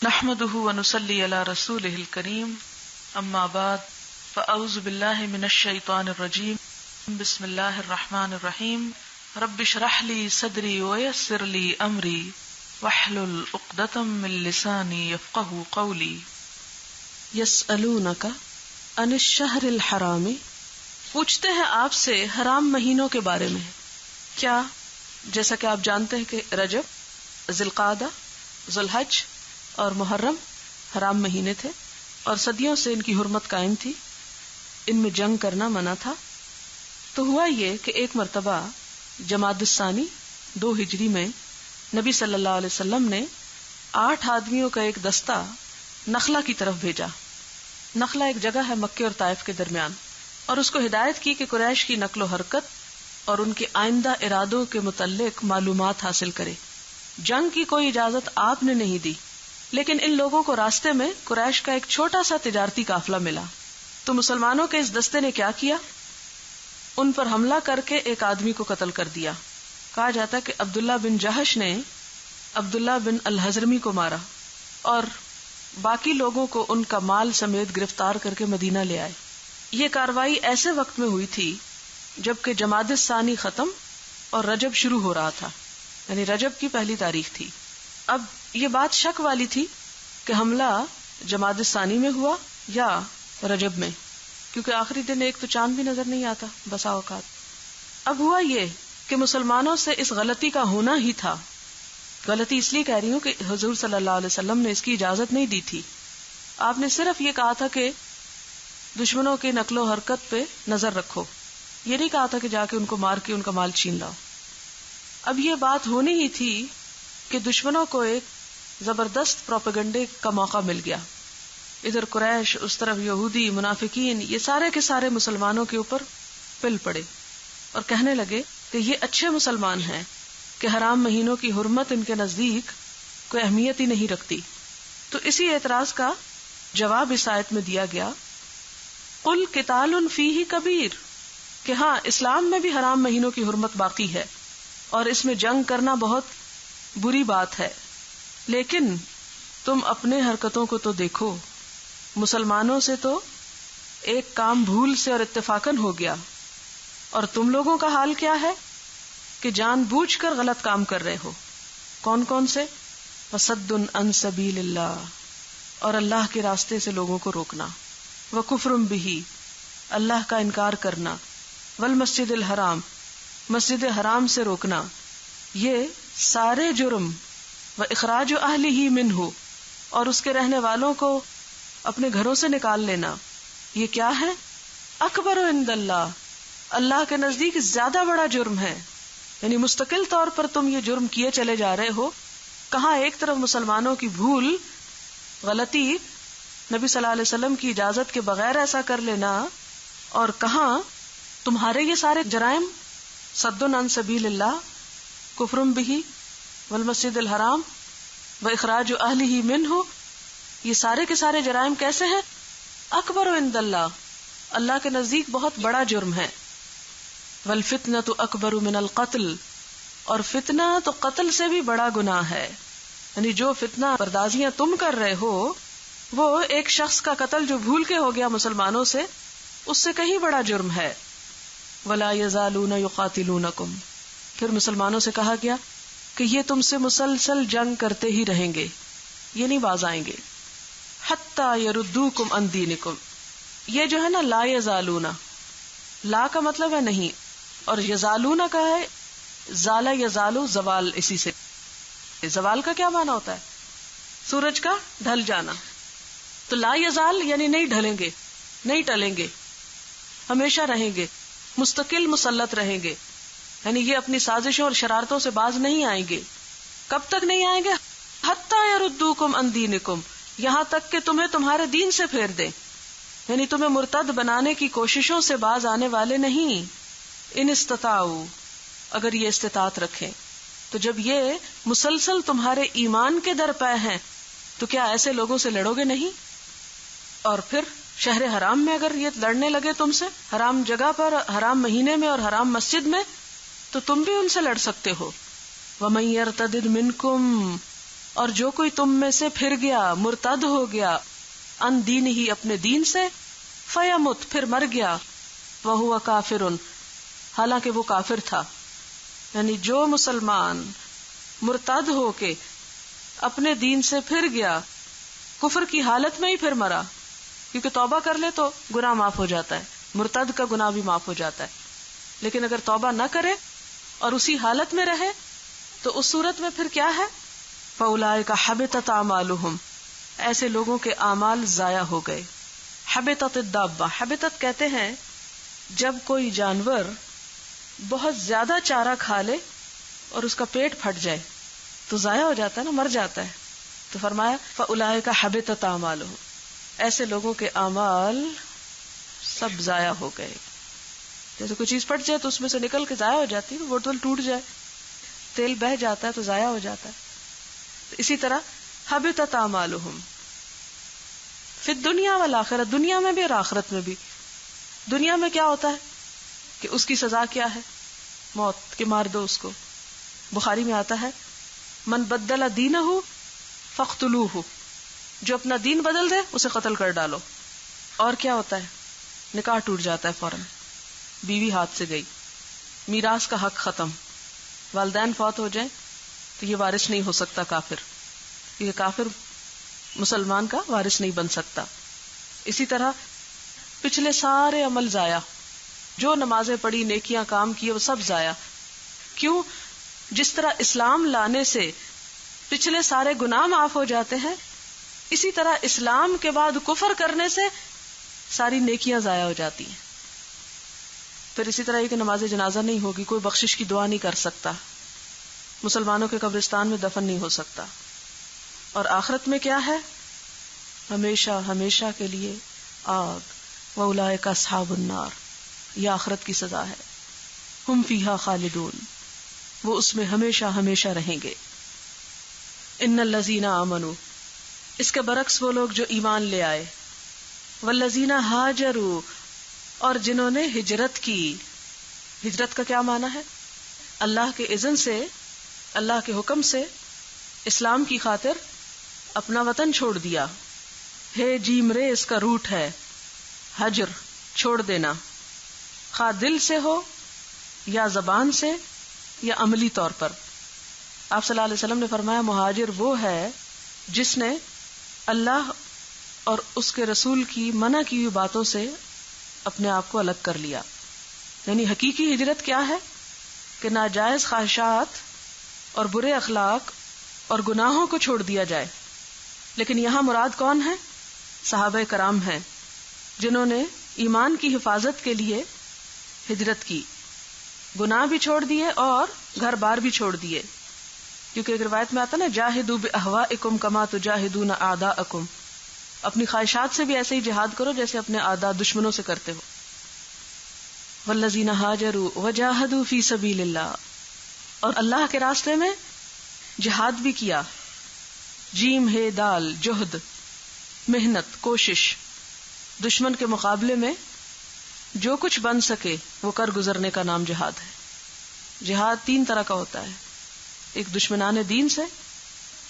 نحمده ونصلي على رسوله الكريم اما بعد فاعوذ بالله من الشيطان الرجيم بسم الله الرحمن الرحيم رب اشرح لي صدري ويسر لي امري واحلل عقدة من لساني يفقهوا قولي. يسألونك عن الشهر الحرام، پوچھتے ہیں آپ سے حرام مہینوں کے بارے میں. کیا جیسا کہ آپ جانتے ہیں کہ رجب، ذوالقعدہ، ذوالحج اور محرم حرام مہینے تھے اور صدیوں سے ان کی حرمت قائم تھی، ان میں جنگ کرنا منع تھا. تو ہوا یہ کہ ایک مرتبہ جمادی الثانی 2 ہجری میں نبی صلی اللہ علیہ وسلم نے 8 آدمیوں کا ایک دستہ نخلا کی طرف بھیجا. نخلا ایک جگہ ہے مکے اور طائف کے درمیان، اور اس کو ہدایت کی کہ قریش کی نقل و حرکت اور ان کے آئندہ ارادوں کے متعلق معلومات حاصل کرے. جنگ کی کوئی اجازت آپ نے نہیں دی، لیکن ان لوگوں کو راستے میں قریش کا ایک چھوٹا سا تجارتی قافلہ ملا. تو مسلمانوں کے اس دستے نے کیا کیا؟ ان پر حملہ کر کے ایک آدمی کو قتل کر دیا. کہا جاتا ہے کہ عبداللہ بن جہش نے عبداللہ بن الحضرمی کو مارا اور باقی لوگوں کو ان کا مال سمیت گرفتار کر کے مدینہ لے آئے. یہ کاروائی ایسے وقت میں ہوئی تھی جبکہ جمادی الثانی ختم اور رجب شروع ہو رہا تھا، یعنی رجب کی پہلی تاریخ تھی. اب یہ بات شک والی تھی کہ حملہ جمادی الثانی میں ہوا یا رجب میں، کیونکہ آخری دن ایک تو چاند بھی نظر نہیں آتا بسا اوقات. اب ہوا یہ کہ مسلمانوں سے اس غلطی کا ہونا ہی تھا. غلطی اس لیے کہہ رہی ہوں کہ حضور صلی اللہ علیہ وسلم نے اس کی اجازت نہیں دی تھی. آپ نے صرف یہ کہا تھا کہ دشمنوں کی نقل و حرکت پہ نظر رکھو، یہ نہیں کہا تھا کہ جا کے ان کو مار کے ان کا مال چھین لاؤ. اب یہ بات ہونی ہی تھی کہ دشمنوں کو ایک زبردست پروپیگنڈے کا موقع مل گیا. ادھر قریش، اس طرف یہودی، منافقین، یہ سارے کے سارے مسلمانوں کے اوپر پل پڑے اور کہنے لگے کہ یہ اچھے مسلمان ہیں کہ حرام مہینوں کی حرمت ان کے نزدیک کوئی اہمیت ہی نہیں رکھتی. تو اسی اعتراض کا جواب اس آیت میں دیا گیا، قل قتال فیہ کبیر، کہ ہاں اسلام میں بھی حرام مہینوں کی حرمت باقی ہے اور اس میں جنگ کرنا بہت بری بات ہے، لیکن تم اپنے حرکتوں کو تو دیکھو. مسلمانوں سے تو ایک کام بھول سے اور اتفاقاً ہو گیا، اور تم لوگوں کا حال کیا ہے کہ جان بوجھ کر غلط کام کر رہے ہو. کون کون سے؟ وصد عن سبیل اللہ، اور اللہ کے راستے سے لوگوں کو روکنا، وکفر بہ، اللہ کا انکار کرنا، والمسجد الحرام، مسجد حرام سے روکنا. یہ سارے جرم، و اخراج اہلہ منہ، اور اس کے رہنے والوں کو اپنے گھروں سے نکال لینا، یہ کیا ہے؟ اکبر عند اللہ، اللہ کے نزدیک زیادہ بڑا جرم ہے. یعنی مستقل طور پر تم یہ جرم کیے چلے جا رہے ہو. کہاں ایک طرف مسلمانوں کی بھول، غلطی، نبی صلی اللہ علیہ وسلم کی اجازت کے بغیر ایسا کر لینا، اور کہاں تمہارے یہ سارے جرائم، صد عن سبیل اللہ، کفر بہ، والمسجد الحرام، و اخراج اہلہ منہ، یہ سارے کے سارے جرائم کیسے ہیں؟ اکبر عند اللہ، اللہ کے نزدیک بہت بڑا جرم ہے. والفتنۃ اکبر من القتل، اور فتنہ تو قتل سے بھی بڑا گناہ ہے. یعنی جو فتنہ پردازیاں تم کر رہے ہو وہ ایک شخص کا قتل جو بھول کے ہو گیا مسلمانوں سے، اس سے کہیں بڑا جرم ہے. ولا یزالون یقاتلونکم، پھر مسلمانوں سے کہا گیا کہ یہ تم سے مسلسل جنگ کرتے ہی رہیں گے، یہ نہیں باز آئیں گے. حتی یردوکم عن دینکم، یہ جو ہے نا لا یزالون، لا کا مطلب ہے نہیں، اور یزالون کا ہے زال یزالو، زوال. اسی سے زوال کا کیا معنی ہوتا ہے؟ سورج کا ڈھل جانا. تو لا یزال یعنی نہیں ڈھلیں گے، نہیں ٹلیں گے، ہمیشہ رہیں گے، مستقل مسلط رہیں گے. یعنی یہ اپنی سازشوں اور شرارتوں سے باز نہیں آئیں گے. کب تک نہیں آئیں گے؟ حتی یردوکم عن دینکم، یہاں تک کہ تمہیں تمہارے دین سے پھیر دیں. یعنی تمہیں مرتد بنانے کی کوششوں سے باز آنے والے نہیں. ان استطاعوا، اگر یہ استطاعت رکھیں. تو جب یہ مسلسل تمہارے ایمان کے در پے ہیں تو کیا ایسے لوگوں سے لڑو گے نہیں؟ اور پھر شہر حرام میں اگر یہ لڑنے لگے تم سے، حرام جگہ پر، حرام مہینے میں اور حرام مسجد میں، تو تم بھی ان سے لڑ سکتے ہو. وَمَن يَرْتَدِدْ مِنْكُمْ، اور جو کوئی تم میں سے پھر گیا، مرتد ہو گیا، ان دین ہی اپنے دین سے، فیمت پھر مر گیا، وہو کافر حالانکہ وہ کافر تھا. یعنی جو مسلمان مرتد ہو کے اپنے دین سے پھر گیا، کفر کی حالت میں ہی پھر مرا، کیونکہ توبہ کر لے تو گناہ معاف ہو جاتا ہے، مرتد کا گناہ بھی معاف ہو جاتا ہے. لیکن اگر توبہ نہ کرے اور اسی حالت میں رہے تو اس صورت میں پھر کیا ہے؟ فَأُولَٰئِكَ حَبِطَتْ أَعْمَالُهُمْ، ایسے لوگوں کے اعمال ضائع ہو گئے. حبطت الدابہ، حبطت کہتے ہیں جب کوئی جانور بہت زیادہ چارہ کھا لے اور اس کا پیٹ پھٹ جائے تو ضائع ہو جاتا ہے نا، مر جاتا ہے. تو فرمایا فَأُولَٰئِكَ حَبِطَتْ أَعْمَالُهُمْ، ایسے لوگوں کے اعمال سب ضائع ہو گئے. جیسے کوئی چیز پھٹ جائے تو اس میں سے نکل کے ضائع ہو جاتی ہے، بوتل ٹوٹ جائے، تیل بہہ جاتا ہے تو ضائع ہو جاتا ہے. اسی طرح حبطت اعمالہم فی الدنیا والآخرۃ، دنیا میں بھی اور آخرت میں بھی. دنیا میں کیا ہوتا ہے کہ اس کی سزا کیا ہے؟ موت، کہ مار دو اس کو. بخاری میں آتا ہے من بدل دینہ فاقتلوہ، جو اپنا دین بدل دے اسے قتل کر ڈالو. اور کیا ہوتا ہے؟ نکاح ٹوٹ جاتا ہے فوراً، بیوی ہاتھ سے گئی، میراث کا حق ختم. والدین فوت ہو جائیں تو یہ وارث نہیں ہو سکتا کافر، یہ کافر مسلمان کا وارث نہیں بن سکتا. اسی طرح پچھلے سارے عمل ضائع، جو نمازیں پڑھی، نیکیاں کام کیے، وہ سب ضائع. کیوں؟ جس طرح اسلام لانے سے پچھلے سارے گناہ معاف ہو جاتے ہیں، اسی طرح اسلام کے بعد کفر کرنے سے ساری نیکیاں ضائع ہو جاتی ہیں. پھر اسی طرح یہ کہ نماز جنازہ نہیں ہوگی، کوئی بخشش کی دعا نہیں کر سکتا، مسلمانوں کے قبرستان میں دفن نہیں ہو سکتا. اور آخرت میں کیا ہے؟ ہمیشہ ہمیشہ کے لیے آگ. وَأُولَٰئِكَ أَصْحَابُ النَّارِ، یہ آخرت کی سزا ہے. ہم فیہا خالدون، وہ اس میں ہمیشہ ہمیشہ رہیں گے. ان الذین آمنوا، اس کے برعکس وہ لوگ جو ایمان لے آئے. والذین ہاجروا، اور جنہوں نے ہجرت کی. ہجرت کا کیا معنی ہے؟ اللہ کے اذن سے، اللہ کے حکم سے اسلام کی خاطر اپنا وطن چھوڑ دیا. ہے جیم رے اس کا روٹ ہے حجر، چھوڑ دینا، خواہ دل سے ہو یا زبان سے یا عملی طور پر. آپ صلی اللہ علیہ وسلم نے فرمایا مہاجر وہ ہے جس نے اللہ اور اس کے رسول کی منع کی ہوئی باتوں سے اپنے آپ کو الگ کر لیا. یعنی حقیقی ہجرت کیا ہے؟ کہ ناجائز خواہشات اور برے اخلاق اور گناہوں کو چھوڑ دیا جائے. لیکن یہاں مراد کون ہے؟ صحابہ کرام ہیں جنہوں نے ایمان کی حفاظت کے لیے ہجرت کی، گناہ بھی چھوڑ دیے اور گھر بار بھی چھوڑ دیے. کیونکہ ایک روایت میں آتا نا جاہدوا باہوائکم کما تجاہدون اعداءکم، اپنی خواہشات سے بھی ایسے ہی جہاد کرو جیسے اپنے اعداء دشمنوں سے کرتے ہو. والذین ہاجروا وجاہدوا فی سبیل اللہ، اور اللہ کے راستے میں جہاد بھی کیا. جیم ہے دال، جہد، محنت، کوشش. دشمن کے مقابلے میں جو کچھ بن سکے وہ کر گزرنے کا نام جہاد ہے. جہاد 3 طرح کا ہوتا ہے، ایک دشمنان دین سے،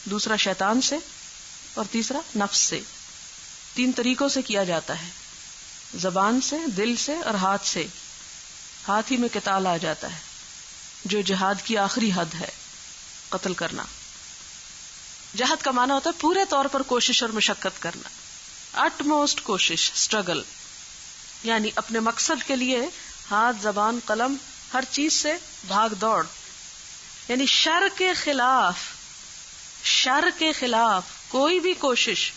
دوسرا شیطان سے، اور تیسرا نفس سے. 3 طریقوں سے کیا جاتا ہے، زبان سے، دل سے اور ہاتھ سے. ہاتھ ہی میں قتال آ جاتا ہے جو جہاد کی آخری حد ہے، قتل کرنا. جہاد کا معنی ہوتا ہے پورے طور پر کوشش اور مشقت کرنا، اٹ موسٹ کوشش، اسٹرگل. یعنی اپنے مقصد کے لیے ہاتھ، زبان، قلم، ہر چیز سے بھاگ دوڑ. یعنی شر کے خلاف کوئی بھی کوشش،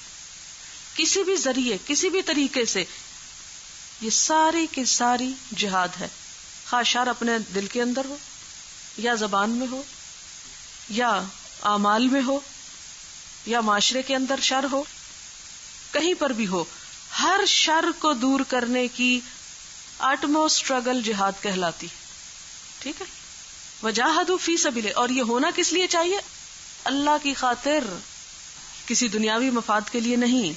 کسی بھی ذریعے، کسی بھی طریقے سے، یہ ساری کی ساری جہاد ہے. خواہ شر اپنے دل کے اندر ہو یا زبان میں ہو یا اعمال میں ہو یا معاشرے کے اندر شر ہو، کہیں پر بھی ہو، ہر شر کو دور کرنے کی آٹموسٹ اسٹرگل جہاد کہلاتی. ٹھیک ہے؟ وجاہدوا فی سبیل، اور یہ ہونا کس لیے چاہیے؟ اللہ کی خاطر، کسی دنیاوی مفاد کے لیے نہیں.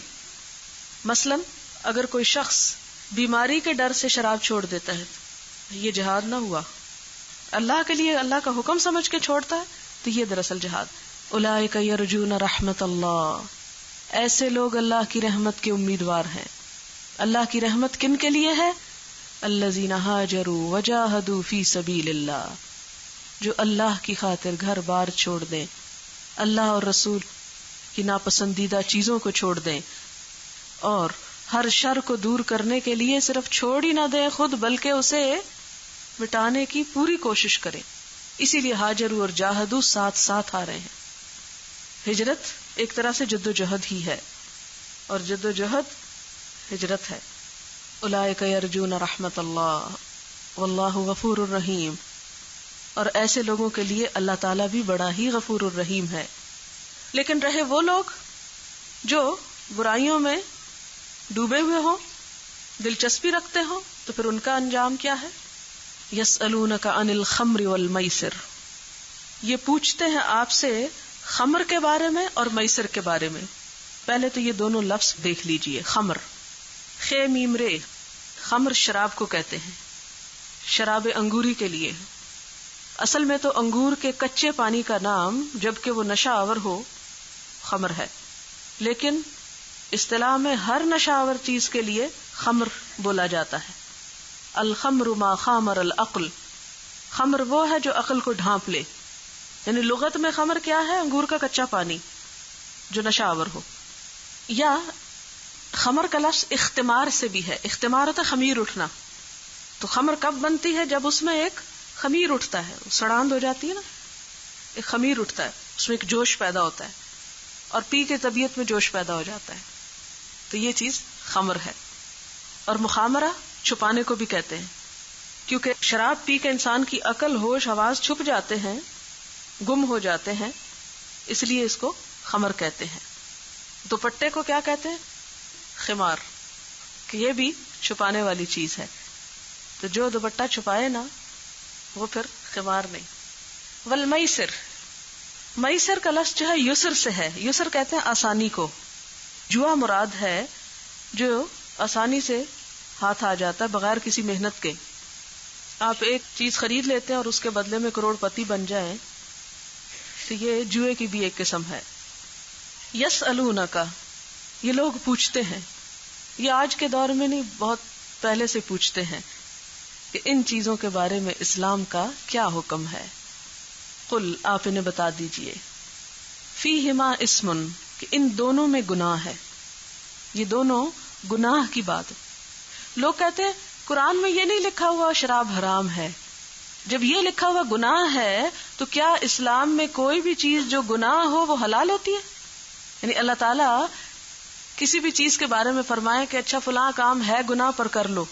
مثلا اگر کوئی شخص بیماری کے ڈر سے شراب چھوڑ دیتا ہے، یہ جہاد نہ ہوا. اللہ کے لیے، اللہ کا حکم سمجھ کے چھوڑتا ہے تو یہ دراصل جہاد. اولئک یرجون رحمت اللہ، ایسے لوگ اللہ کی رحمت کے امیدوار ہیں. اللہ کی رحمت کن کے لیے ہے؟ الذین ہاجروا وجاہدوا فی سبیل اللہ، جو اللہ کی خاطر گھر بار چھوڑ دیں، اللہ اور رسول کی ناپسندیدہ چیزوں کو چھوڑ دیں، اور ہر شر کو دور کرنے کے لیے صرف چھوڑ ہی نہ دیں خود، بلکہ اسے مٹانے کی پوری کوشش کریں. اسی لیے ہاجروا اور جاہدوا ساتھ ساتھ آ رہے ہیں. ہجرت ایک طرح سے جد و جہد ہی ہے، اور جد و جہد ہجرت ہے. اولئک یرجون رحمت اللہ واللہ غفور الرحیم، اور ایسے لوگوں کے لیے اللہ تعالیٰ بھی بڑا ہی غفور الرحیم ہے. لیکن رہے وہ لوگ جو برائیوں میں ڈوبے ہوئے ہوں، دلچسپی رکھتے ہوں، تو پھر ان کا انجام کیا ہے؟ یسألونک عن الخمر والمیسر، یہ پوچھتے ہیں آپ سے خمر کے بارے میں اور میسر کے بارے میں. پہلے تو یہ دونوں لفظ دیکھ لیجئے. خمر، خے میم رے، خمر شراب کو کہتے ہیں، شراب انگوری کے لیے. اصل میں تو انگور کے کچے پانی کا نام جبکہ وہ نشہ آور ہو خمر ہے، لیکن اصطلاح میں ہر نشہ آور چیز کے لیے خمر بولا جاتا ہے. الخمر ما خامر العقل، خمر وہ ہے جو عقل کو ڈھانپ لے. یعنی لغت میں خمر کیا ہے؟ انگور کا کچا پانی جو نشہ آور ہو. یا خمر کا لفظ اختمار سے بھی ہے. اختمار ہوتا ہے خمیر اٹھنا. تو خمر کب بنتی ہے؟ جب اس میں ایک خمیر اٹھتا ہے، سڑاند ہو جاتی ہے نا، ایک خمیر اٹھتا ہے، اس میں ایک جوش پیدا ہوتا ہے، اور پی کے طبیعت میں جوش پیدا ہو جاتا ہے. تو یہ چیز خمر ہے. اور مخامرہ چھپانے کو بھی کہتے ہیں، کیونکہ شراب پی کے انسان کی عقل، ہوش، حواس چھپ جاتے ہیں، گم ہو جاتے ہیں، اس لیے اس کو خمر کہتے ہیں. دوپٹے کو کیا کہتے ہیں؟ خمار، کہ یہ بھی چھپانے والی چیز ہے. تو جو دوپٹہ چھپائے نا وہ پھر خمار نہیں. والمیسر، میسر کا لفظ جو ہے یسر سے ہے. یسر کہتے ہیں آسانی کو. جوا مراد ہے جو آسانی سے ہاتھ آ جاتا ہے بغیر کسی محنت کے. آپ ایک چیز خرید لیتے ہیں اور اس کے بدلے میں کروڑ پتی بن جائیں، تو یہ جوئے کی بھی ایک قسم ہے. یسألونک، یہ لوگ پوچھتے ہیں. یہ آج کے دور میں نہیں، بہت پہلے سے پوچھتے ہیں کہ ان چیزوں کے بارے میں اسلام کا کیا حکم ہے. قل، آپ انہیں بتا دیجئے. فیہما اسم، کہ ان دونوں میں گناہ ہے. یہ دونوں گناہ کی بات ہے. لوگ کہتے ہیں قرآن میں یہ نہیں لکھا ہوا شراب حرام ہے. جب یہ لکھا ہوا گناہ ہے تو کیا اسلام میں کوئی بھی چیز جو گناہ ہو وہ حلال ہوتی ہے؟ یعنی اللہ تعالیٰ کسی بھی چیز کے بارے میں فرمائے کہ اچھا فلاں کام ہے گناہ پر کر لو.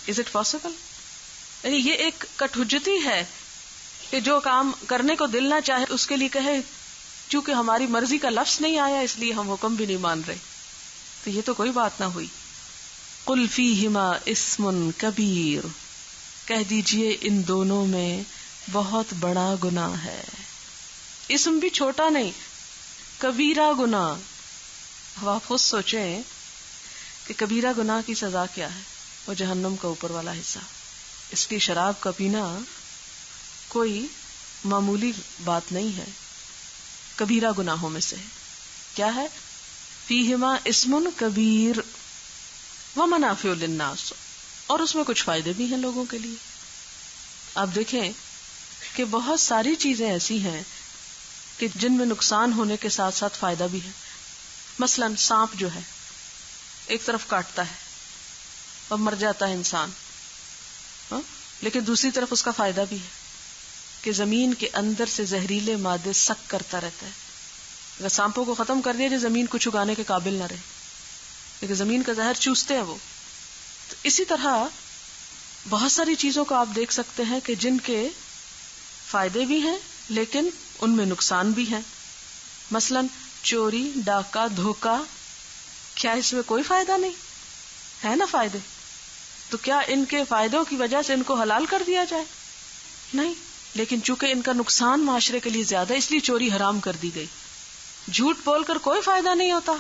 Is it possible? یعنی یہ ایک کٹ حجتی ہے کہ جو کام کرنے کو دل نہ چاہے اس کے لیے کہے چونکہ ہماری مرضی کا لفظ نہیں آیا اس لیے ہم حکم بھی نہیں مان رہے. تو یہ تو کوئی بات نہ ہوئی. قل فیہما اسم کبیر، کہہ دیجئے ان دونوں میں بہت بڑا گناہ ہے. اسم بھی چھوٹا نہیں، کبیرہ گناہ. اب آپ خود سوچیں کہ کبیرہ گناہ کی سزا کیا ہے؟ وہ جہنم کا اوپر والا حصہ. اس لیے شراب کا پینا کوئی معمولی بات نہیں ہے، کبیرہ گناہوں میں سے. کیا ہے؟ فیہما اسم کبیر ومنافع للناس، اور اس میں کچھ فائدے بھی ہیں لوگوں کے لیے. آپ دیکھیں کہ بہت ساری چیزیں ایسی ہیں کہ جن میں نقصان ہونے کے ساتھ ساتھ فائدہ بھی ہے. مثلا سانپ جو ہے ایک طرف کاٹتا ہے اور مر جاتا ہے انسان، لیکن دوسری طرف اس کا فائدہ بھی ہے کہ زمین کے اندر سے زہریلے مادے سک کرتا رہتا ہے. اگر سانپوں کو ختم کر دیا جو زمین کچھ اگانے کے قابل نہ رہے، لیکن زمین کا زہر چوستے ہیں وہ. تو اسی طرح بہت ساری چیزوں کو آپ دیکھ سکتے ہیں کہ جن کے فائدے بھی ہیں لیکن ان میں نقصان بھی ہے. مثلا چوری، ڈاکہ، دھوکہ، کیا اس میں کوئی فائدہ نہیں ہے؟ نا فائدے. تو کیا ان کے فائدوں کی وجہ سے ان کو حلال کر دیا جائے؟ نہیں، لیکن چونکہ ان کا نقصان معاشرے کے لیے زیادہ اس لیے چوری حرام کر دی گئی. جھوٹ بول کر کوئی فائدہ نہیں ہوتا،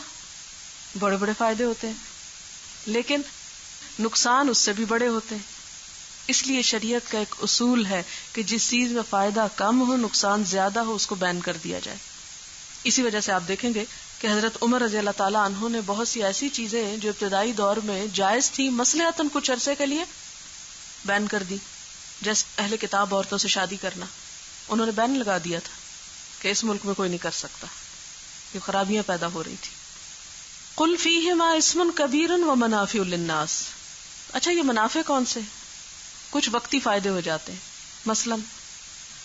بڑے بڑے فائدے ہوتے ہیں لیکن نقصان اس سے بھی بڑے ہوتے ہیں. اس لیے شریعت کا ایک اصول ہے کہ جس چیز میں فائدہ کم ہو، نقصان زیادہ ہو، اس کو بین کر دیا جائے. اسی وجہ سے آپ دیکھیں گے کہ حضرت عمر رضی اللہ تعالیٰ عنہ نے بہت سی ایسی چیزیں جو ابتدائی دور میں جائز تھی مصلحتاً کچھ عرصے کے لیے بین کر دی. جیسے اہل کتاب عورتوں سے شادی کرنا انہوں نے بین لگا دیا تھا کہ اس ملک میں کوئی نہیں کر سکتا، یہ خرابیاں پیدا ہو رہی تھی. قل فیہما اسم کبیر و منافع للناس. اچھا یہ منافع کون سے؟ کچھ وقتی فائدے ہو جاتے ہیں، مثلا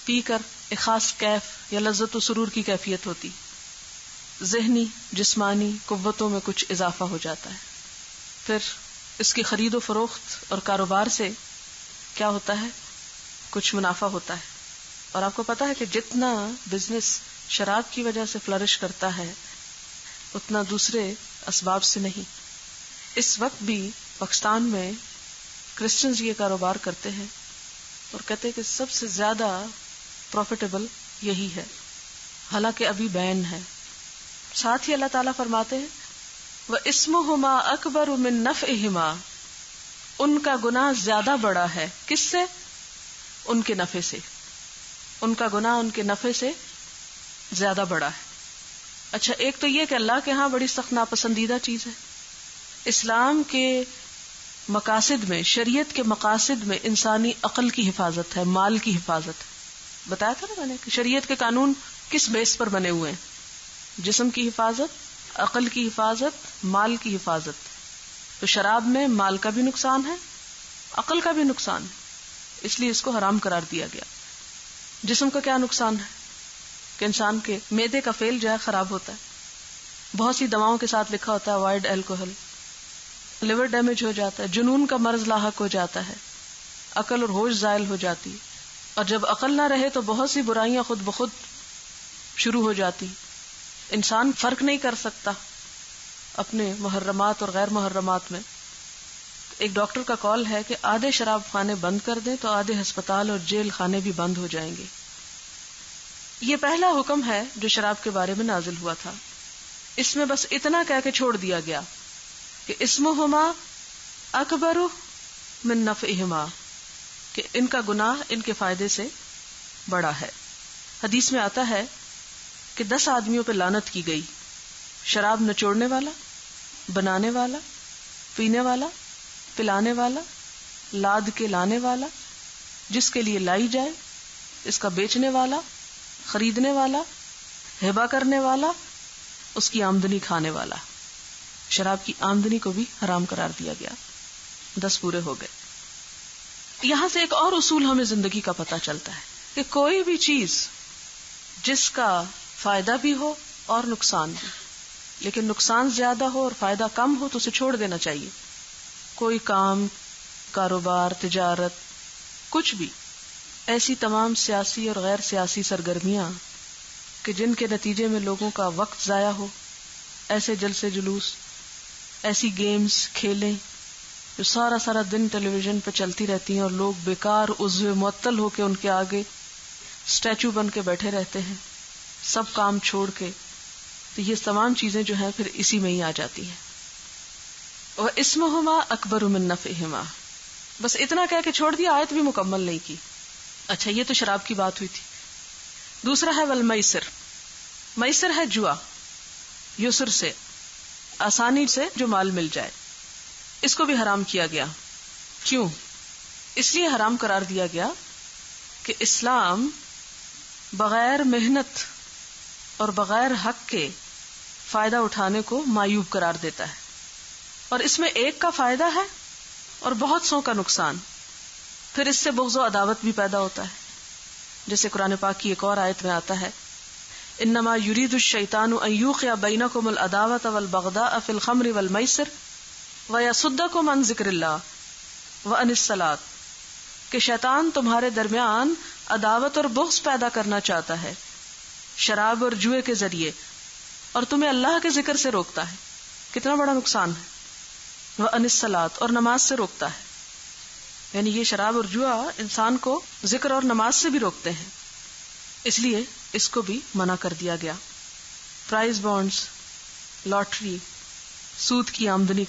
پی کر ایک خاص کیف یا لذت و سرور کی کیفیت ہوتی، ذہنی جسمانی قوتوں میں کچھ اضافہ ہو جاتا ہے. پھر اس کی خرید و فروخت اور کاروبار سے کیا ہوتا ہے؟ کچھ منافع ہوتا ہے. اور آپ کو پتا ہے کہ جتنا بزنس شراب کی وجہ سے فلرش کرتا ہے اتنا دوسرے اسباب سے نہیں. اس وقت بھی پاکستان میں کرسچنز یہ کاروبار کرتے ہیں اور کہتے ہیں کہ سب سے زیادہ پروفیٹیبل یہی ہے، حالانکہ ابھی بین ہے. ساتھ ہی اللہ تعالیٰ فرماتے ہیں وَإِسْمُهُمَا أَكْبَرُ مِن نَفْعِهِمَا. ان کا گناہ زیادہ بڑا ہے. کس سے؟ ان کے نفع سے. ان کا گناہ ان کے نفع سے زیادہ بڑا ہے. اچھا ایک تو یہ کہ اللہ کے ہاں بڑی سخت ناپسندیدہ چیز ہے. اسلام کے مقاصد میں، شریعت کے مقاصد میں انسانی عقل کی حفاظت ہے، مال کی حفاظت ہے. بتایا تھا نا میں نے کہ شریعت کے قانون کس بیس پر بنے ہوئے ہیں؟ جسم کی حفاظت، عقل کی حفاظت، مال کی حفاظت. تو شراب میں مال کا بھی نقصان ہے، عقل کا بھی نقصان ہے، اس لیے اس کو حرام قرار دیا گیا. جسم کا کیا نقصان ہے کہ انسان کے معدے کا فیل جو ہے خراب ہوتا ہے. بہت سی دواؤں کے ساتھ لکھا ہوتا ہے اوائڈ الکوہل. لیور ڈیمیج ہو جاتا ہے، جنون کا مرض لاحق ہو جاتا ہے، عقل اور ہوش زائل ہو جاتی. اور جب عقل نہ رہے تو بہت سی برائیاں خود بخود شروع ہو جاتی. انسان فرق نہیں کر سکتا اپنے محرمات اور غیر محرمات میں. ایک ڈاکٹر کا کال ہے کہ آدھے شراب خانے بند کر دیں تو آدھے ہسپتال اور جیل خانے بھی بند ہو جائیں گے. یہ پہلا حکم ہے جو شراب کے بارے میں نازل ہوا تھا. اس میں بس اتنا کہہ کے چھوڑ دیا گیا کہ اسمہما اکبر من نفعہما، کہ ان کا گناہ ان کے فائدے سے بڑا ہے. حدیث میں آتا ہے کہ 10 آدمیوں پہ لعنت کی گئی: شراب نچوڑنے والا، بنانے والا، پینے والا، پلانے والا، لاد کے لانے والا، جس کے لیے لائی جائے، اس کا بیچنے والا، خریدنے والا، ہبہ کرنے والا، اس کی آمدنی کھانے والا. شراب کی آمدنی کو بھی حرام قرار دیا گیا. 10 پورے ہو گئے. یہاں سے ایک اور اصول ہمیں زندگی کا پتہ چلتا ہے کہ کوئی بھی چیز جس کا فائدہ بھی ہو اور نقصان بھی، لیکن نقصان زیادہ ہو اور فائدہ کم ہو تو اسے چھوڑ دینا چاہیے. کوئی کام، کاروبار، تجارت، کچھ بھی ایسی تمام سیاسی اور غیر سیاسی سرگرمیاں کہ جن کے نتیجے میں لوگوں کا وقت ضائع ہو، ایسے جلسے جلوس، ایسی گیمز، کھیلیں جو سارا دن ٹیلی ویژن پہ چلتی رہتی ہیں اور لوگ بیکار عضو معطل ہو کے ان کے آگے اسٹیچو بن کے بیٹھے رہتے ہیں سب کام چھوڑ کے. تو یہ تمام چیزیں جو ہیں پھر اسی میں ہی آ جاتی ہیں. وَإِسْمُهُمَا أَكْبَرُ مِن نَفْعِهِمَا. بس اتنا کہہ کے چھوڑ دیا، آیت بھی مکمل نہیں کی. اچھا یہ تو شراب کی بات ہوئی تھی. دوسرا ہے والمیسر. میسر ہے جوا، یسر سے، آسانی سے جو مال مل جائے. اس کو بھی حرام کیا گیا. کیوں؟ اس لیے حرام قرار دیا گیا کہ اسلام بغیر محنت اور بغیر حق کے فائدہ اٹھانے کو معیوب قرار دیتا ہے، اور اس میں ایک کا فائدہ ہے اور بہت سو کا نقصان. پھر اس سے بغض و عداوت بھی پیدا ہوتا ہے. جیسے قرآن پاک کی ایک اور آیت میں آتا ہے انما یرید الشیطان ان یوقع بینکم العداوۃ والبغضاء فی الخمر والمیسر ویصدکم عن ذکر اللہ وعن الصلاۃ، کہ شیطان تمہارے درمیان عداوت اور بغض پیدا کرنا چاہتا ہے شراب اور جوئے کے ذریعے، اور تمہیں اللہ کے ذکر سے روکتا ہے. کتنا بڑا نقصان ہے. وعن الصلاۃ، اور نماز سے روکتا ہے. یعنی یہ شراب اور جوا انسان کو ذکر اور نماز سے بھی روکتے ہیں، اس لیے اس کو بھی منع کر دیا گیا. پرائز بانڈز، لاٹری، سود کی آمدنی،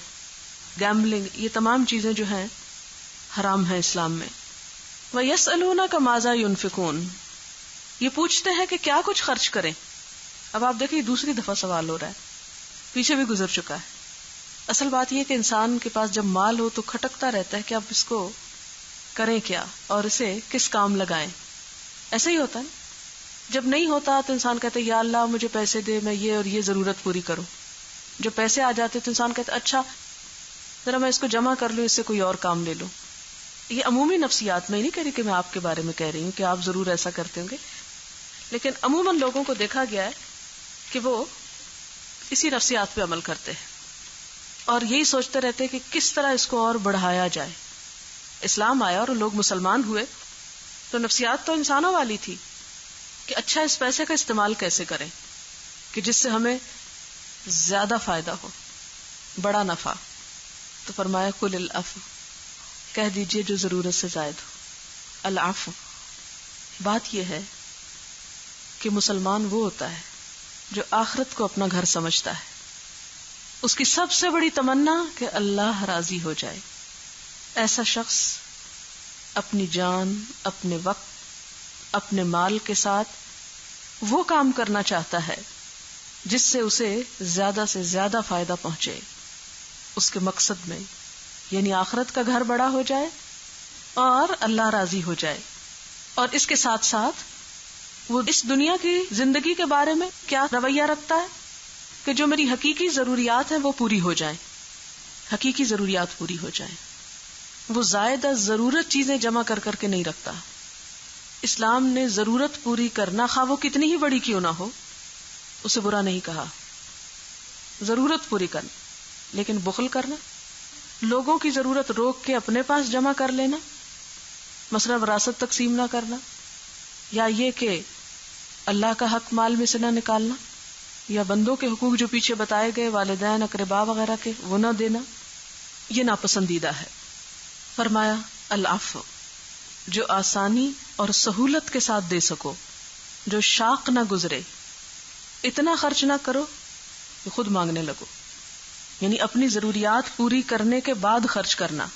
گیمبلنگ، یہ تمام چیزیں جو ہیں حرام ہیں اسلام میں. وَيَسْأَلُونَكَ مَاذَا يُنْفِقُونَ، یہ پوچھتے ہیں کہ کیا کچھ خرچ کریں. اب آپ دیکھیں دوسری دفعہ سوال ہو رہا ہے، پیچھے بھی گزر چکا ہے. اصل بات یہ کہ انسان کے پاس جب مال ہو تو کھٹکتا رہتا ہے کہ اب اس کو کریں کیا اور اسے کس کام لگائیں. ایسا ہی ہوتا ہے نا، جب نہیں ہوتا تو انسان کہتا ہے یا اللہ مجھے پیسے دے، میں یہ اور یہ ضرورت پوری کروں. جو پیسے آ جاتے تو انسان کہتا ہے اچھا ذرا میں اس کو جمع کر لوں، اس سے کوئی اور کام لے لوں. یہ عمومی نفسیات، میں نہیں کہہ رہی کہ میں آپ کے بارے میں کہہ رہی ہوں کہ آپ ضرور ایسا کرتے ہوں گے، لیکن عموماً لوگوں کو دیکھا گیا ہے کہ وہ اسی نفسیات پہ عمل کرتے ہیں اور یہی سوچتے رہتے کہ کس طرح اس کو اور بڑھایا جائے. اسلام آیا اور لوگ مسلمان ہوئے تو نفسیات تو انسانوں والی تھی کہ اچھا اس پیسے کا استعمال کیسے کریں کہ جس سے ہمیں زیادہ فائدہ ہو، بڑا نفع. تو فرمایا قل العفو، کہہ دیجئے جو ضرورت سے زائد ہو. العفو، بات یہ ہے کہ مسلمان وہ ہوتا ہے جو آخرت کو اپنا گھر سمجھتا ہے. اس کی سب سے بڑی تمنا کہ اللہ راضی ہو جائے. ایسا شخص اپنی جان، اپنے وقت، اپنے مال کے ساتھ وہ کام کرنا چاہتا ہے جس سے اسے زیادہ سے زیادہ فائدہ پہنچے اس کے مقصد میں، یعنی آخرت کا گھر بڑا ہو جائے اور اللہ راضی ہو جائے. اور اس کے ساتھ ساتھ وہ اس دنیا کی زندگی کے بارے میں کیا رویہ رکھتا ہے کہ جو میری حقیقی ضروریات ہیں وہ پوری ہو جائیں، حقیقی ضروریات پوری ہو جائیں. وہ زائدہ ضرورت چیزیں جمع کر کر کے نہیں رکھتا. اسلام نے ضرورت پوری کرنا، خواہ وہ کتنی ہی بڑی کیوں نہ ہو، اسے برا نہیں کہا. ضرورت پوری کرنا، لیکن بخل کرنا، لوگوں کی ضرورت روک کے اپنے پاس جمع کر لینا، مثلا وراثت تقسیم نہ کرنا، یا یہ کہ اللہ کا حق مال میں سے نہ نکالنا، یا بندوں کے حقوق جو پیچھے بتائے گئے والدین اقربا وغیرہ کے وہ نہ دینا، یہ ناپسندیدہ ہے. فرمایا العفو، جو آسانی اور سہولت کے ساتھ دے سکو، جو شاق نہ گزرے. اتنا خرچ نہ کرو کہ خود مانگنے لگو، یعنی اپنی ضروریات پوری کرنے کے بعد خرچ کرنا.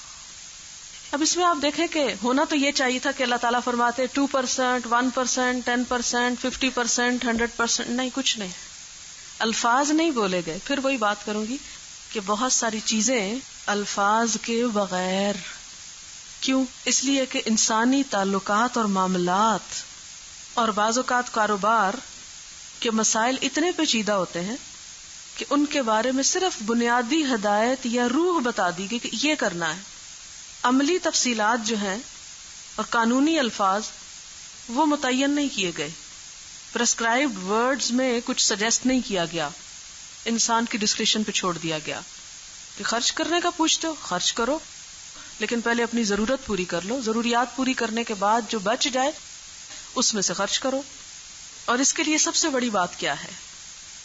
اب اس میں آپ دیکھیں کہ ہونا تو یہ چاہیے تھا کہ اللہ تعالیٰ فرماتے 2%, 1%, 10%, 50%, 100%. نہیں، کچھ نہیں، الفاظ نہیں بولے گئے. پھر وہی بات کروں گی کہ بہت ساری چیزیں الفاظ کے بغیر. کیوں؟ اس لیے کہ انسانی تعلقات اور معاملات اور بعض اوقات کاروبار کے مسائل اتنے پیچیدہ ہوتے ہیں کہ ان کے بارے میں صرف بنیادی ہدایت یا روح بتا دی گئی کہ یہ کرنا ہے. عملی تفصیلات جو ہیں اور قانونی الفاظ وہ متعین نہیں کیے گئے. پرسکرائبڈ ورڈز میں کچھ سجیسٹ نہیں کیا گیا، انسان کی ڈسکریشن پہ چھوڑ دیا گیا کہ خرچ کرنے کا پوچھتے ہو خرچ کرو، لیکن پہلے اپنی ضرورت پوری کر لو. ضروریات پوری کرنے کے بعد جو بچ جائے اس میں سے خرچ کرو. اور اس کے لیے سب سے بڑی بات کیا ہے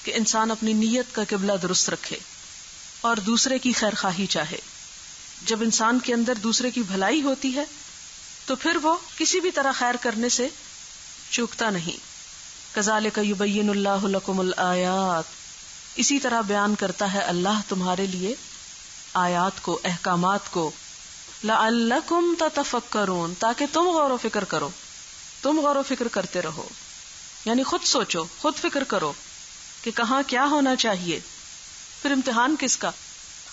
کہ انسان اپنی نیت کا قبلہ درست رکھے اور دوسرے کی خیر خواہی چاہے. جب انسان کے اندر دوسرے کی بھلائی ہوتی ہے تو پھر وہ کسی بھی طرح خیر کرنے سے چوکتا نہیں. کذالک یبین اللہ لکم الآیات، اسی طرح بیان کرتا ہے اللہ تمہارے لیے آیات کو، احکامات کو. لعلکم تتفکرون، تاکہ تم غور و فکر کرو، تم غور و فکر کرتے رہو، یعنی خود سوچو، خود فکر کرو کہ کہاں کیا ہونا چاہیے. پھر امتحان کس کا؟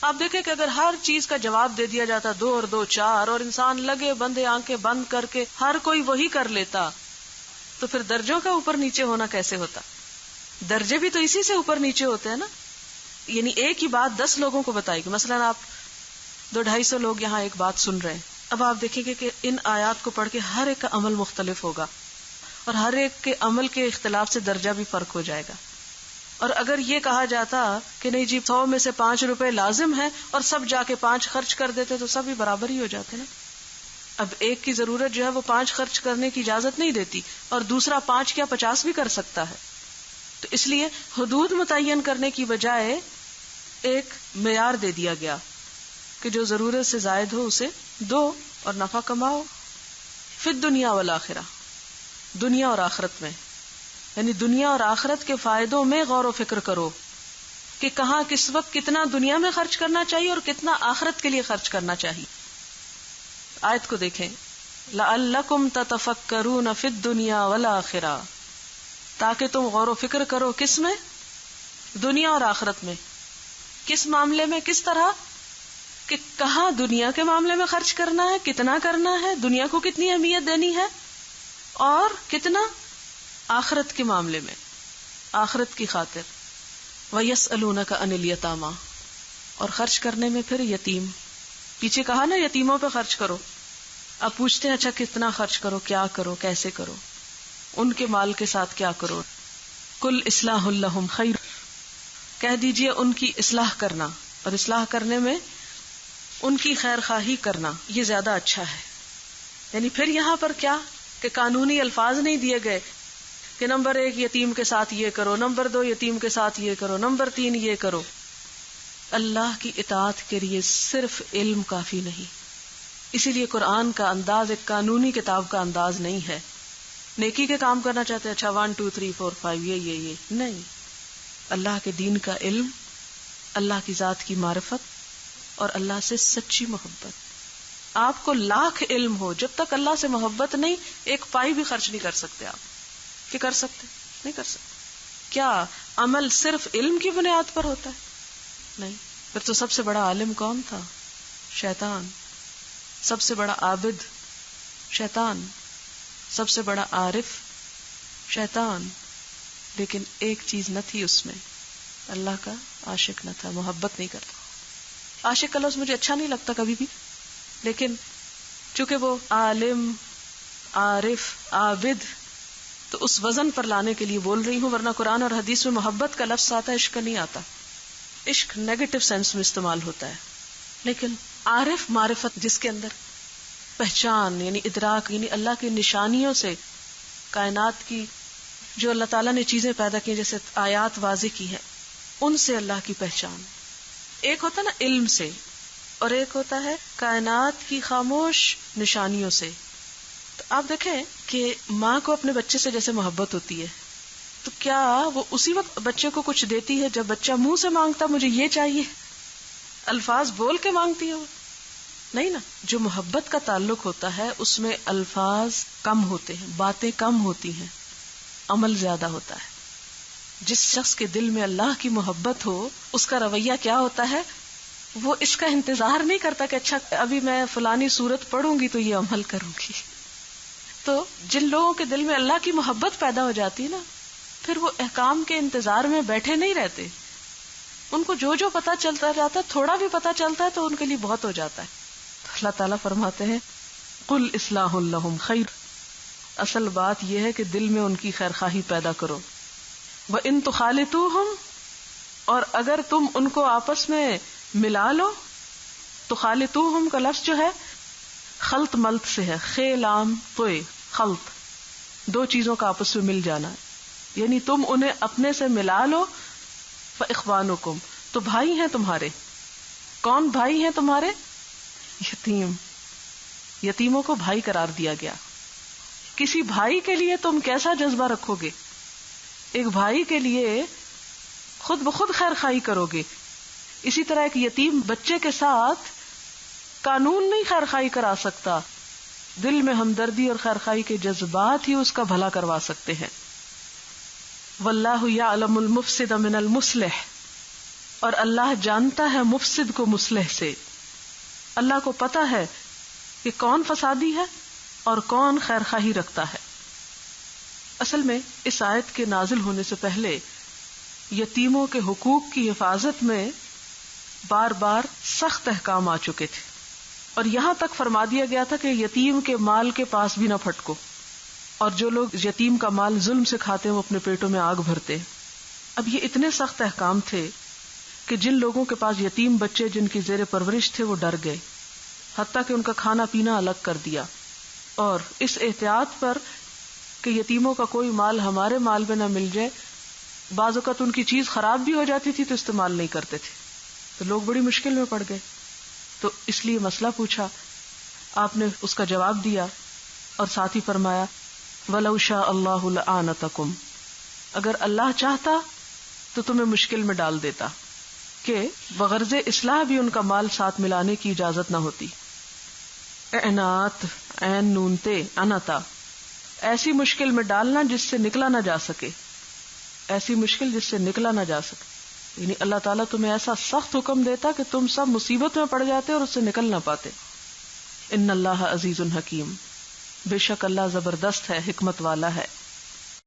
آپ دیکھیں کہ اگر ہر چیز کا جواب دے دیا جاتا 2 اور 2 4 اور انسان لگے بندے آنکھیں بند کر کے ہر کوئی وہی کر لیتا تو پھر درجوں کا اوپر نیچے ہونا کیسے ہوتا؟ درجے بھی تو اسی سے اوپر نیچے ہوتے ہیں نا. یعنی ایک ہی بات 10 لوگوں کو بتائی گی. مثلا آپ 200-250 لوگ یہاں ایک بات سن رہے ہیں. اب آپ دیکھیں گے کہ ان آیات کو پڑھ کے ہر ایک کا عمل مختلف ہوگا اور ہر ایک کے عمل کے اختلاف سے درجہ بھی فرق ہو جائے گا. اور اگر یہ کہا جاتا کہ نہیں جی 100 میں سے 5 روپے لازم ہے اور سب جا کے 5 خرچ کر دیتے تو سب ہی برابر ہی ہو جاتے نا. اب ایک کی ضرورت جو ہے وہ 5 خرچ کرنے کی اجازت نہیں دیتی اور دوسرا 5 کیا 50 بھی کر سکتا ہے. تو اس لیے حدود متعین کرنے کی بجائے ایک معیار دے دیا گیا کہ جو ضرورت سے زائد ہو اسے دو اور نفع کماؤ. فی الدنیا والآخرہ، دنیا اور آخرت میں، یعنی دنیا اور آخرت کے فائدوں میں غور و فکر کرو کہ کہاں کس وقت کتنا دنیا میں خرچ کرنا چاہیے اور کتنا آخرت کے لیے خرچ کرنا چاہیے. آیت کو دیکھیں، لعلکم تتفکرون فی الدنیا والآخرہ، تاکہ تم غور و فکر کرو کس میں؟ دنیا اور آخرت میں. کس معاملے میں؟ کس طرح؟ کہ کہاں دنیا کے معاملے میں خرچ کرنا ہے، کتنا کرنا ہے، دنیا کو کتنی اہمیت دینی ہے، اور کتنا آخرت کے معاملے میں، آخرت کی خاطر. وَيَسْأَلُونَكَ عَنِ الْيَتَامَى، اور خرچ کرنے میں پھر یتیم. پیچھے کہا نا یتیموں پہ خرچ کرو. اب پوچھتے ہیں اچھا کتنا خرچ کرو، کیا کرو، کیسے کرو، ان کے مال کے ساتھ کیا کرو. کل اصلاح لہم خیر، کہہ دیجئے ان کی اصلاح کرنا، اور اصلاح کرنے میں ان کی خیر خواہی کرنا یہ زیادہ اچھا ہے. یعنی پھر یہاں پر کیا کہ قانونی الفاظ نہیں دیے گئے کہ نمبر 1 یتیم کے ساتھ یہ کرو، نمبر 2 یتیم کے ساتھ یہ کرو، نمبر 3 یہ کرو. اللہ کی اطاعت کے لیے صرف علم کافی نہیں. اسی لیے قرآن کا انداز ایک قانونی کتاب کا انداز نہیں ہے. نیکی کے کام کرنا چاہتے ہیں، اچھا 1 2 3 4 5 یہ نہیں. اللہ کے دین کا علم، اللہ کی ذات کی معرفت، اور اللہ سے سچی محبت. آپ کو لاکھ علم ہو، جب تک اللہ سے محبت نہیں، ایک پائی بھی خرچ نہیں کر سکتے. آپ کہ کر سکتے؟ نہیں کر سکتے. کیا عمل صرف علم کی بنیاد پر ہوتا ہے؟ نہیں. پھر تو سب سے بڑا عالم کون تھا؟ شیطان. سب سے بڑا عابد شیطان. سب سے بڑا عارف شیطان. لیکن ایک چیز نہ تھی اس میں، اللہ کا عاشق نہ تھا، محبت نہیں کرتا. عاشق کا لفظ مجھے اچھا نہیں لگتا کبھی بھی، لیکن چونکہ وہ عالم، عارف، عابد، تو اس وزن پر لانے کے لیے بول رہی ہوں، ورنہ قرآن اور حدیث میں محبت کا لفظ آتا ہے، عشق کا نہیں آتا. عشق نیگیٹو سینس میں استعمال ہوتا ہے. لیکن عارف، معرفت، جس کے اندر پہچان یعنی ادراک، یعنی اللہ کی نشانیوں سے، کائنات کی جو اللہ تعالیٰ نے چیزیں پیدا کی جیسے آیات واضح کی ہیں، ان سے اللہ کی پہچان. ایک ہوتا نا علم سے، اور ایک ہوتا ہے کائنات کی خاموش نشانیوں سے. تو آپ دیکھیں کہ ماں کو اپنے بچے سے جیسے محبت ہوتی ہے، تو کیا وہ اسی وقت بچے کو کچھ دیتی ہے جب بچہ منہ سے مانگتا مجھے یہ چاہیے؟ الفاظ بول کے مانگتی ہے وہ؟ نہیں نا. جو محبت کا تعلق ہوتا ہے اس میں الفاظ کم ہوتے ہیں، باتیں کم ہوتی ہیں، عمل زیادہ ہوتا ہے. جس شخص کے دل میں اللہ کی محبت ہو، اس کا رویہ کیا ہوتا ہے؟ وہ اس کا انتظار نہیں کرتا کہ اچھا ابھی میں فلانی صورت پڑھوں گی تو یہ عمل کروں گی. تو جن لوگوں کے دل میں اللہ کی محبت پیدا ہو جاتی ہے نا، پھر وہ احکام کے انتظار میں بیٹھے نہیں رہتے. ان کو جو جو پتا چلتا جاتا ہے، تھوڑا بھی پتا چلتا ہے تو ان کے لیے بہت ہو جاتا ہے. تو اللہ تعالیٰ فرماتے ہیں قل اصلاح لہم خیر. اصل بات یہ ہے کہ دل میں ان کی خیر خواہی پیدا کرو. وَإِن تُخَالِطُوهُمْ، اور اگر تم ان کو آپس میں ملا لو. تخالطوہم کا لفظ جو ہے خلط ملط سے ہے، خے لام توئے، خلط، دو چیزوں کا آپس میں مل جانا ہے. یعنی تم انہیں اپنے سے ملا لو. فإخوانکم، تو بھائی ہیں تمہارے. کون بھائی ہیں تمہارے؟ یتیم. یتیموں کو بھائی قرار دیا گیا. کسی بھائی کے لیے تم کیسا جذبہ رکھو گے؟ ایک بھائی کے لیے خود بخود خیر خواہی کرو گے. اسی طرح ایک یتیم بچے کے ساتھ قانون نہیں خیر خواہی کرا سکتا، دل میں ہمدردی اور خیر خواہی کے جذبات ہی اس کا بھلا کروا سکتے ہیں. واللہ یعلم المفسد من المصلح، اور اللہ جانتا ہے مفسد کو مصلح سے. اللہ کو پتا ہے کہ کون فسادی ہے اور کون خیر خواہی رکھتا ہے. اصل میں اس آیت کے نازل ہونے سے پہلے یتیموں کے حقوق کی حفاظت میں بار بار سخت احکام آ چکے تھے، اور یہاں تک فرما دیا گیا تھا کہ یتیم کے مال کے پاس بھی نہ پھٹکو، اور جو لوگ یتیم کا مال ظلم سے کھاتے ہیں وہ اپنے پیٹوں میں آگ بھرتے ہیں. اب یہ اتنے سخت احکام تھے کہ جن لوگوں کے پاس یتیم بچے جن کی زیر پرورش تھے وہ ڈر گئے، حتیٰ کہ ان کا کھانا پینا الگ کر دیا. اور اس احتیاط پر کہ یتیموں کا کوئی مال ہمارے مال میں نہ مل جائے، بعض اوقات ان کی چیز خراب بھی ہو جاتی تھی تو استعمال نہیں کرتے تھے، تو لوگ بڑی مشکل میں پڑ گئے. تو اس لیے مسئلہ پوچھا، آپ نے اس کا جواب دیا، اور ساتھ ہی فرمایا وَلَوْ شَاءَ اللَّهُ لَأَعْنَتَكُمْ، اگر اللہ چاہتا تو تمہیں مشکل میں ڈال دیتا، کہ بغرض اصلاح بھی ان کا مال ساتھ ملانے کی اجازت نہ ہوتی. اعنات، عین نون تے، انتا، ایسی مشکل میں ڈالنا جس سے نکلا نہ جا سکے. ایسی مشکل جس سے نکلا نہ جا سکے. یعنی اللہ تعالیٰ تمہیں ایسا سخت حکم دیتا کہ تم سب مصیبت میں پڑ جاتے اور اس سے نکل نہ پاتے. ان اللہ عزیز حکیم، بے شک اللہ زبردست ہے، حکمت والا ہے.